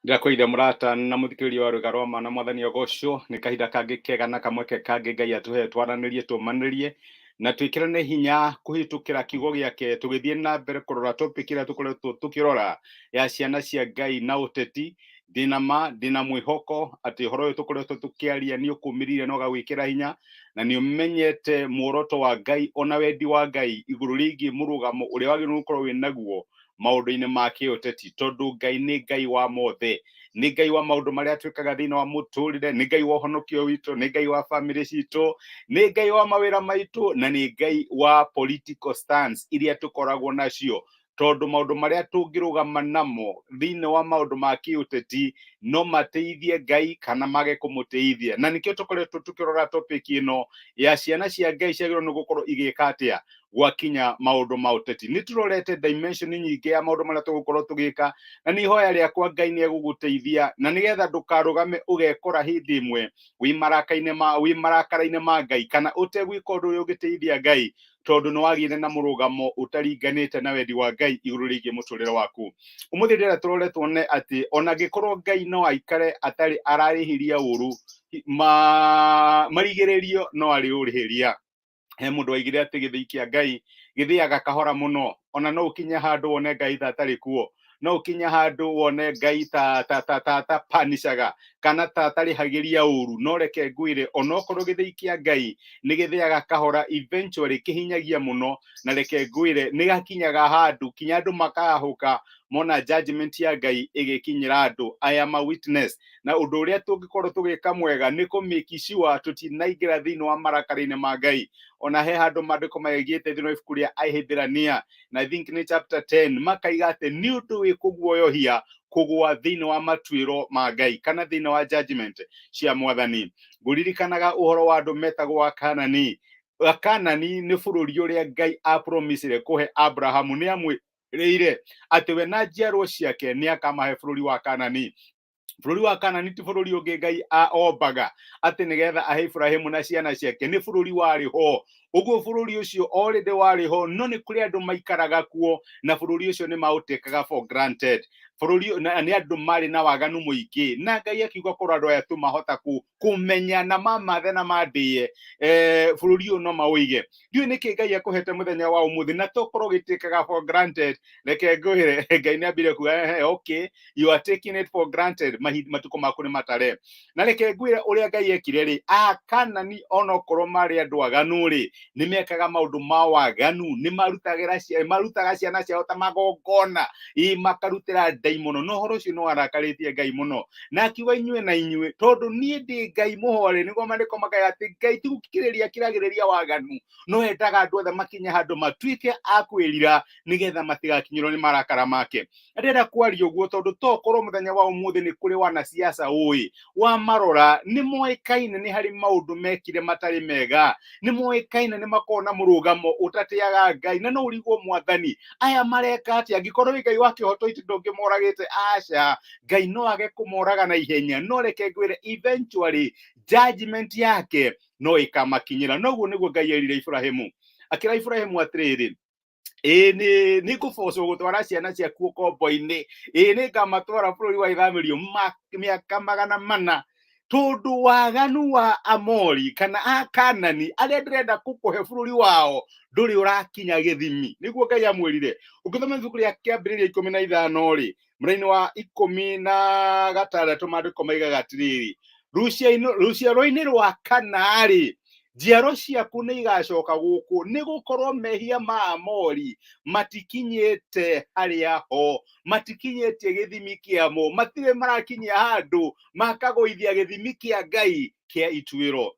Ndakwĩire mũrata na mũthikĩrĩria wa rwĩga rwa ma na mwathani ogocwo nĩ kahinda kangĩ kega na kamweke kangĩ Ngai atũhe twaranĩrie tũmanĩrie na twĩkĩrane hinya kũhĩtũkĩra kiugo gĩake tũgĩthiĩ na mbere kũrora topic ĩrĩa tũkoretwo tũkĩrora ya ciana cia Ngai na ũteti. Ndĩna mwĩhoko atĩ ũhoro ũyũ tũkoretwo tũkĩaria nĩ ũkũmĩrĩire na ũgawĩkĩra hinya na nĩ ũmenyete muoroto wa Ngai ona wendi wa Ngai igũrũ rĩgiĩ mũrũgamo ũrĩa wagĩrĩirwo gũkorwo wĩ naguo maũndũ-inĩ ma kĩũteti, tondũ Ngai nĩ Ngai wa mothe, nĩ Ngai wa maũndũ marĩa twĩkaga thĩinĩ wa mũtũrĩre, nĩ Ngai wa ũhonokio witũ, nĩ Ngai wa family citũ, nĩ Ngai wa mawĩra maitũ, na nĩ Ngai wa political stance iria tũkoragwo nacio, tondũ maũndũ marĩa tũngĩrũgama namo thĩinĩ wa maũndũ ma kĩũteti no mateithie Ngai kana mage kũmũteithia. Na nĩkĩo tũkoretwo tũkĩrora topic ĩno ya ciana cia Ngai ciagĩrĩirwo nĩ gũkorwo igĩka atĩa gwakinya maũndũ ma ũteti. Nĩ tũrorete dimension nyingĩ ya maũndũ marĩa tũgũkorwo tũgĩka, na nĩ ihoya rĩakwa Ngai nĩ egũgũteithia na nĩgetha ndũkarũgame ũgekora hĩndĩ ĩmwe wĩ marakara-inĩ ma Ngai kana ũtegwĩka ũndũ ũrĩa ũngĩteithia Ngai, tondũ nĩ wagĩire na mũrũgamo ũtaringanĩte na wendi wa Ngai igũrũ rĩgiĩ mũtũrĩre waku. Ũmũthĩ rĩrĩa tũrore tuone atĩ ona angĩkorwo Ngai no aikare atarĩ ararĩhĩria ũru, marigĩrĩrio no arĩũrĩhĩria. He mũndũ waigire atĩ gĩthĩi kĩa Ngai gĩthĩaga kahora mũno, ona no ũkinye handũ wone Ngai ta atarĩ kuo, no ũkinye handũ wone Ngai ta panicaga kana ta atarĩhagĩria ũru. No reke ngwĩre onokorwo gĩthĩi kĩa Ngai nĩ gĩthĩaga kahora, eventually kĩhinyagia mũno, na reke ngwĩre nĩ gakinyaga handũ kinya andũ makahũka mona judgment ya Ngai ĩgĩkinyĩra andũ. I am a witness. Na ũndũ ũrĩa tũngĩkorwo tũgĩka mwega nĩ kũ make sure tũtinaingĩra thĩinĩ wa marakara-inĩ ma Ngai. Ona he handũ maandĩko maigĩte thĩinĩ wa ibuku rĩa Ahĩbĩrania na I think nĩ chapter 10 makaiga atĩ nĩ ũndũ wĩ kũguoyohia kũgũa thĩinĩ wa matuĩro ma Ngai kana thĩinĩ wa judgment cia Mwathani. Ngũririkanaga ũhoro wa andũ metagwo Akanani. Akanani nĩ bũrũri ũrĩa Ngai apromisire kũhe Abrahamu, nĩ amwĩrĩire atĩ we na njiarwa ciake nĩ akamahe bũrũri wa Kanani. Bũrũri wa Kanani ti bũrũri ũngĩ Ngai ombaga atĩ nĩgetha ahe Ibrahimu na ciana ciake, nĩ bũrũri warĩ ho. Ũguo bũrũri ũcio already warĩ ho, no nĩ kũrĩ andũ maikaraga kuo na bũrũri ũcio nĩ maũtekaga for granted. Bũrũri nĩ andũ marĩ na waganu mũingĩ, na Ngai akiuga korwo andũ aya tũmahota kũmenya na mamathe na mandĩye, bũrũri ũyũ no maũige. Ndiũĩ nĩkĩ Ngai akũhete mũthenya wa ũmũthĩ na tokorwo gĩtĩkaga for granted. Reke ngwĩre Ngai nĩ ambire kuga okay, you are taking it for granted. Matukũ maku nĩ matare. Na reke ngwĩre ũrĩa Ngai ekire rĩ, Akanani onokorwo marĩ andũ aganu rĩ, nĩ mekaga maũndũ ma waganu, nĩ marutaga ciana ciao ta magongona, makarutĩra ndaimono. No ũhoro ũcio nĩ warakarĩtie Ngai mũno, na akiuga inyuĩ na inyuĩ, tondũ niĩ ndĩ Ngai mũhore, nĩguo maandĩko makaiga atĩ Ngai ti gũkirĩrĩria kiragĩrĩria waganu, no endaga andũ othe makinye handũ matuĩke a kwĩrira nĩgetha matigakinyĩrwo nĩ marakara make. Ndĩrenda kwaria ũguo tondũ tokorwo mũthenya wa ũmũthĩ nĩ kũrĩ wanasiasa ũĩ wa marora nĩ moĩkaine nĩ harĩ maũndũ mekire matarĩ mega, nĩ moĩkaine nĩ makorwo na mũrũgamo ũtatĩaga Ngai, na no ũrigwo Mwathani aya mareka atĩa angĩkorwo wĩ Ngai wa kĩhoto iti ndũngĩmoragĩte. Aca, Ngai no age kũmoraga na ihenya, no reke ngwĩre eventually judgment yake no ĩkamakinyĩra. Noguo nĩguo Ngai erire Ibrahimu, akĩra Ibrahimu atĩrĩrĩ, nĩ ngũbocwo gũtwara ciana ciaku ũkombo-inĩ, nĩ ngamatwara bũrũri wa ithamĩrio mĩaka 400, tondũ waganu wa Amori kana Akanani arĩa ndĩrenda gũkũhe bũrũri wao ndũrĩ ũrakinya gĩthimi. Nĩguo Ngai amwĩrire. Ũngĩthoma ibuku rĩa Kĩambĩrĩria 15 rĩ, mũraini wa 16 maandĩko maigaga atĩrĩrĩ, rũciaro-inĩ rwa kana rĩ, njiaro ciaku nĩ igacoka gũkũ, nĩ gũkorwo mehia ma Amori matikinyĩte harĩa ho, matikinyĩtie gĩthimi kĩamo, matirĩ marakinyia handũ makagũithia gĩthimi kĩa Ngai kĩa ituĩro.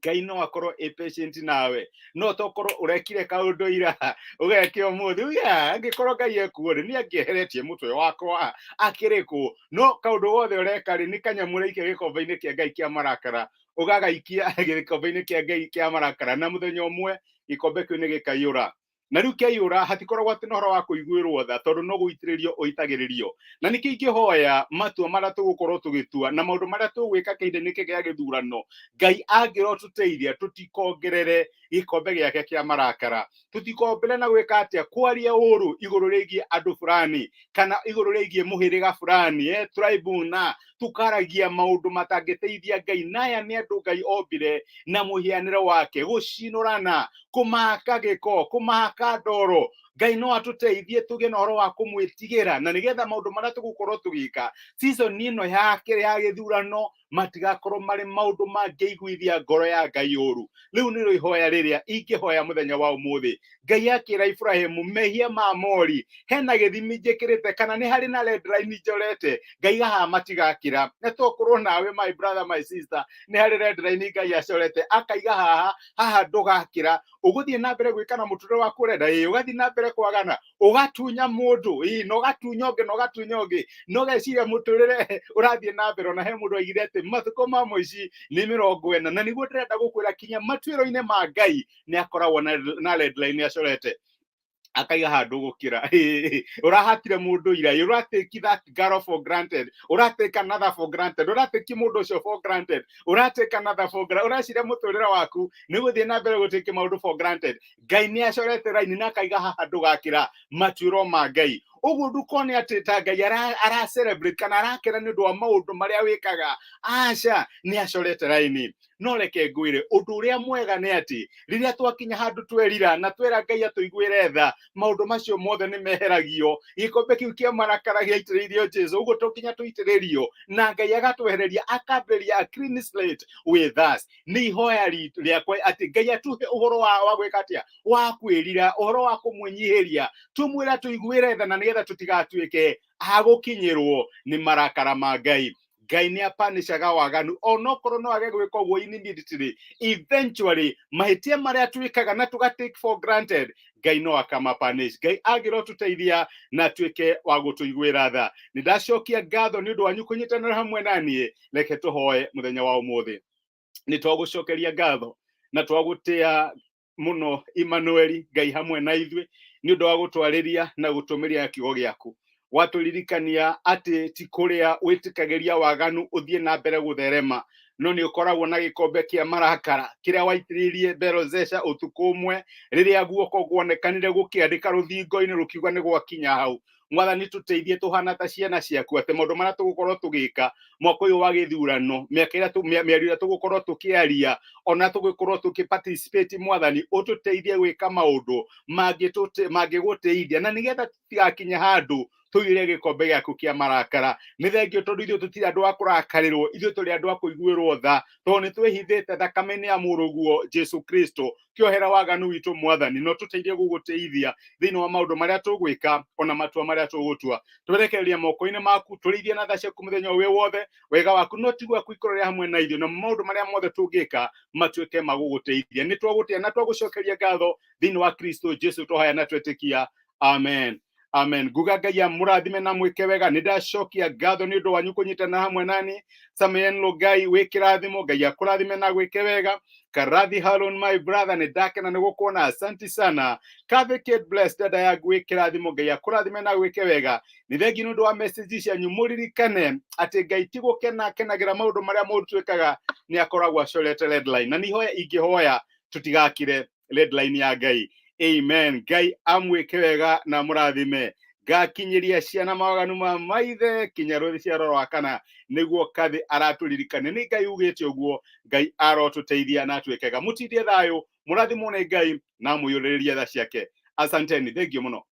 Ngai no akorwo patient nawe, no tokorwo ũrekire kaũndũ ira ũgeke ũmũthĩ uya, angĩkorwo Ngai ekuo nĩ angĩeheretie mũtwe wakwa akĩrĩ kũ. No kaũndũ wothe ũreka rĩ, nĩ kanyamũ ũraikia gĩkombe-inĩ kĩa Ngai kĩa marakara, ũgagaikia gĩkombe-inĩ kĩa Ngai kĩa marakara, na mũthenya ũmwe gĩkombe kĩu nĩ gĩkaiyũra. na riu keiura hatikoragwo ati nohoro wa kuiguirwo tha tondu no guitiririo uitagiririo na niki ingihoya matua maria tugukorwo tugitua na maundu maria tugwika kihindi-ini gia githurano Ngai angiro tuteithia tutikongerere gikombe giake kia marakara tutikombere na gwika atia kwaria uru iguru rigie andu fulani kana iguru rigie muhiriga fulani tribe na tukaragia maundu matangiteithia Ngai naya ni andu Ngai ombire na muhianire wake gucinurana kumaka giko kumaka ndoro Ngai no atuteithie tuge na horo wa kumwitigira na nigetha maundu maria tugukorwo tugika season ino yake ya githurano matigakorwo mari maundu mangeiguithia ngoro ya Ngai uru riu niro ihoya riria ingihoya muthenya wa umuthi Ngai akira Ibrahimu mehia ma mori hena githimi njikirite kana ni hari na red line njorete Ngai gaha matigakira netokorwo nawe my brother my sister ni hari red line Ngai acorete akaiga haha ndugakira uguthie na mbere gwikana muture wa kurenda ugathie na mbere kwagana ugatunya mundu no gatunyonge no geciria muturire urathie na mbere na he mundu aigire ati matuko ma muici ni 40 na niguo ndirenda gukwira kinya matuiro-ine ma Ngai ni akoragwo na red line acorete akaiga handu gukira urahatire mundu ira uratake that girl for granted uratake another for granted uratake mundu ucio for granted uratake another for granted uracira muturira waku ni guthie na mbere gutake maundu for granted Ngai ni acorete raini na akaiga handu gakira matuiro ma Ngai uguo ndukone ati ta Ngai ara celebrate kana arakera ni undu wa maundu maria wikaga aca ni acorete raini no reke ngwire undu uria mwega ni ati riria twakinya handu twerira na twera Ngai atuiguire tha maundu macio mothe ni meheragio gikombe kiu kia marakara giaitiririo Jesu uguo tukinya tuitiririo na Ngai agatwehereria akamberia a clean slate with us ni ihoya riakwa ati Ngai atuhe uhoro wa gwika atia wa kwirira uhoro wa kumwenyihiria tumwira tuiguire tha na nigetha tutigatuike agukinyirwo ni marakara ma Ngai Ngai ni apanishaga waganu onokorwo no age gwika uguo immediately eventually mahitia maria twikaga na tuga take for granted Ngai no akamapanish Ngai agiro tuteithia na twike wa gutuiguira tha ni ndacokia ngatho ni undu wanyu kunyitanira hamwe nanie reke tuhoe muthenya wa umuthi ni twagucokeria ngatho na twagutia muno Emmanuel Ngai hamwe na ithui ni undu wa gutwariria na gutumiria kiugo giaku waturirikania ati ti kuria witikagiria waganu uthie na mbere gutherema no ni ukoragwo na gikombe kia marakara kiria waitiririe Berozesha utuku umwe riria guoko gwonekanire gukiandika ruthingo-ini rukiuga ni gwakinya hau Mwathani tuteithie tuhana ta ciana ciaku ati maundu maria tugukorwo tugika mwaka uyu wa githurano miaka iria tugukorwo tukiaria ona tugukorwo tukiparticipate Mwathani ututeithie gwika maundu mangiguteithia na nigetha tigakinya handu tuire gikombe giaku kia marakara ni thengio tondu ithuĩ tutiri andu a kurakarirwo ithuĩ turi andu a kuiguirwo tha tondu ni twihithite thakame-ini ya muruguo Jesu Kristo kiohera waganu witu Mwathani no tuteithie guguteithia thiini wa maundu maria tugwika ona matua maria tugutua twerekereria moko-ini maku turithie na tha ciaku muthenya uyu wothe wega waku no tigwa kuikorera hamwe na ithuĩ na maundu maria mothe tungika matuike maguguteithia ni twagutia na twagucokeria ngatho thiini wa Kristo Jesu twohaya na twetikia amen Amen. Nguga Ngai amurathime na mwike wega ni ndacokia ngatho ni undu wanyu kunyitana hamwe nani Samuel Logai wikirathimo Ngai akurathime na gwike wega Karathi Harun my brother ni ndakena ni gukuona asante sana Kate blessed dada yangu wikirathimo Ngai akurathime na gwike wega ni thengi ni undu wa message cianyu muririkane ati Ngai ti gukena kenagira maundu maria mundu twikaga ni akoragwo acorete red line na ni hoya ingihoya tutigakire red line ya Ngai Amen. Ngai amwike wega na murathime gakinyiria ciana mawaganu ma maithe kinya rũciaro rwa kana niguo kathi araturirikane ni Ngai ugite uguo Ngai arotuteithia na twikega mutithie thayo murathimwo ni Ngai na muyuriririe tha ciake asanteni thank you muno